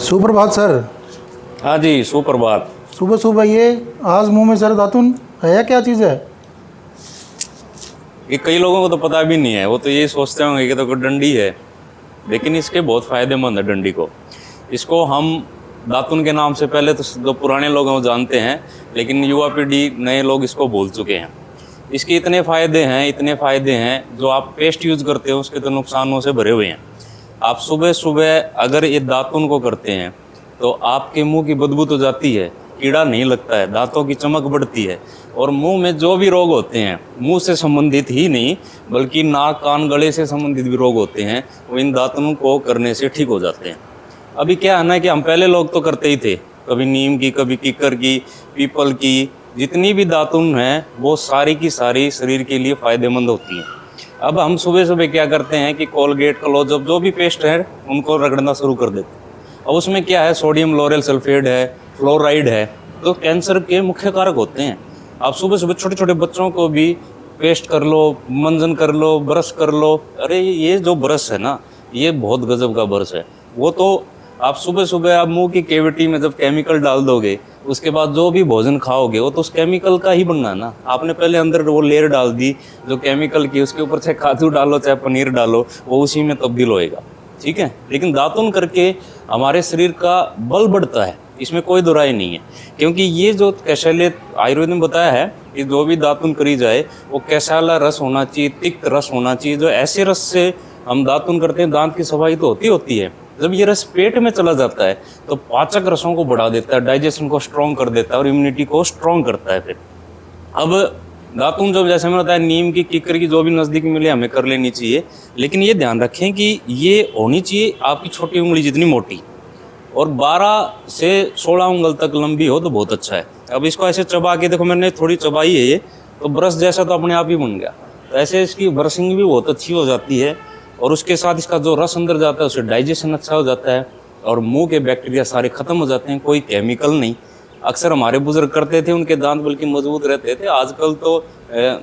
सुप्रभात सर। हाँ जी, सुप्रभात। सुबह सुबह ये आज मुंह में सर दातुन है, क्या चीज़ है? ये कई लोगों को तो पता भी नहीं है, वो तो ये सोचते होंगे कि तो कोई डंडी है, लेकिन इसके बहुत फ़ायदेमंद है डंडी को। इसको हम दातुन के नाम से पहले तो जो पुराने लोग हैं वो जानते हैं, लेकिन युवा पीढ़ी नए लोग इसको भूल चुके हैं। इसके इतने फ़ायदे हैं, जो आप पेस्ट यूज़ करते हो उसके तो नुकसानों से भरे हुए हैं। आप सुबह सुबह अगर ये दातुन को करते हैं तो आपके मुंह की बदबू तो जाती है, कीड़ा नहीं लगता है, दांतों की चमक बढ़ती है, और मुंह में जो भी रोग होते हैं, मुंह से संबंधित ही नहीं बल्कि नाक कान गले से संबंधित भी रोग होते हैं, वो इन दातुनों को करने से ठीक हो जाते हैं। अभी क्या है ना कि हम पहले लोग तो करते ही थे, कभी नीम की, कभी किक्कर की, पीपल की, जितनी भी दातुन हैं वो सारी की सारी शरीर के लिए फ़ायदेमंद होती हैं। अब हम सुबह सुबह क्या करते हैं कि कोलगेट, क्लोजअप, जो भी पेस्ट है उनको रगड़ना शुरू कर देते हैं। अब उसमें क्या है, सोडियम लोरेल सल्फेट है, फ्लोराइड है, तो कैंसर के मुख्य कारक होते हैं। आप सुबह सुबह छोटे छोटे बच्चों को भी पेस्ट कर लो, मंजन कर लो, ब्रश कर लो। अरे ये जो ब्रश है ना, ये बहुत गजब का ब्रश है। वो तो आप सुबह सुबह आप मुंह की कैविटी में जब केमिकल डाल दोगे, उसके बाद जो भी भोजन खाओगे वो तो उस केमिकल का ही बनना है ना। आपने पहले अंदर वो लेयर डाल दी जो केमिकल की, उसके ऊपर चाहे काजू डालो चाहे पनीर डालो, वो उसी में तब्दील होएगा, ठीक है। लेकिन दातुन करके हमारे शरीर का बल बढ़ता है, इसमें कोई दो राय नहीं है। क्योंकि ये जो कैशाले आयुर्वेद में बताया है कि जो भी दातुन करी जाए वो कैशाला रस होना चाहिए, तिक्त रस होना चाहिए। जो ऐसे रस से हम दातुन करते हैं, दांत की सफाई तो होती है। जब ये रस पेट में चला जाता है तो पाचक रसों को बढ़ा देता है, डाइजेशन को स्ट्रॉन्ग कर देता है और इम्यूनिटी को स्ट्रॉन्ग करता है। फिर अब दातुन जो जैसे मैंने बताया, नीम की, किक्कर की, जो भी नज़दीक मिले हमें कर लेनी चाहिए। लेकिन ये ध्यान रखें कि ये होनी चाहिए आपकी छोटी उंगली जितनी मोटी, और 12 से 16 उंगल तक लंबी हो तो बहुत अच्छा है। अब इसको ऐसे चबा के देखो, मैंने थोड़ी चबाई है ये, तो ब्रश जैसा तो अपने आप ही बन गया। तो ऐसे इसकी ब्रशिंग भी बहुत अच्छी हो जाती है, और उसके साथ इसका जो रस अंदर जाता है उससे डाइजेशन अच्छा हो जाता है, और मुंह के बैक्टीरिया सारे ख़त्म हो जाते हैं, कोई केमिकल नहीं। अक्सर हमारे बुजुर्ग करते थे, उनके दांत बल्कि मजबूत रहते थे। आजकल तो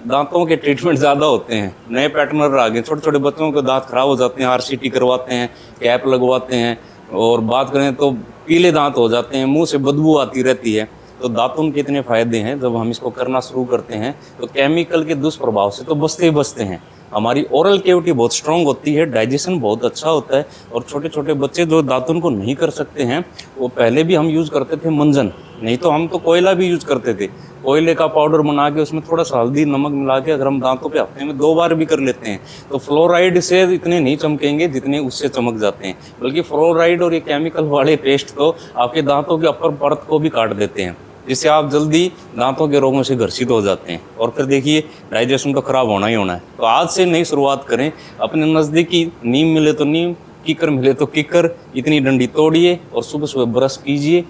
दांतों के ट्रीटमेंट ज़्यादा होते हैं, नए पैटर्नर आ गए। छोटे छोटे बच्चों के दांत खराब हो जाते हैं, आरसीटी करवाते हैं, कैप लगवाते हैं, और बात करें तो पीले दांत हो जाते हैं, मुंह से बदबू आती रहती है। तो दातुन के इतने फ़ायदे हैं, जब हम इसको करना शुरू करते हैं तो केमिकल के दुष्प्रभाव से तो बचते ही बचते हैं। हमारी ओरल कैविटी बहुत स्ट्रांग होती है, डाइजेशन बहुत अच्छा होता है, और छोटे छोटे बच्चे जो दातुन को नहीं कर सकते हैं, वो पहले भी हम यूज़ करते थे मंजन, नहीं तो हम तो कोयला भी यूज़ करते थे। कोयले का पाउडर बना के उसमें थोड़ा सा हल्दी नमक मिला के अगर हम दांतों पे हफ्ते में 2 बार भी कर लेते हैं तो फ्लोराइड से इतने नहीं चमकेंगे जितने उससे चमक जाते हैं। बल्कि फ्लोराइड और ये केमिकल वाले पेस्ट तो आपके दांतों की अपर परत को भी काट देते हैं, जिससे आप जल्दी दांतों के रोगों से ग्रसित हो जाते हैं, और फिर देखिए डाइजेशन तो खराब होना ही होना है। तो आज से नई शुरुआत करें, अपने नज़दीकी नीम मिले तो नीम, किक्कर मिले तो किक्कर, इतनी डंडी तोड़िए और सुबह सुबह ब्रश कीजिए।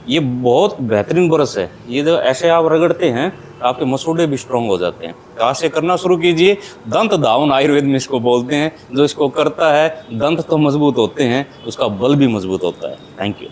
ये बहुत बेहतरीन ब्रश है, ये जो ऐसे आप रगड़ते हैं आपके मसूड़े भी स्ट्रॉन्ग हो जाते हैं। तो आज से करना शुरू कीजिए। दंत धावन आयुर्वेद में इसको बोलते हैं, जो इसको करता है दंत तो मजबूत होते हैं, उसका बल भी मजबूत होता है। Thank you.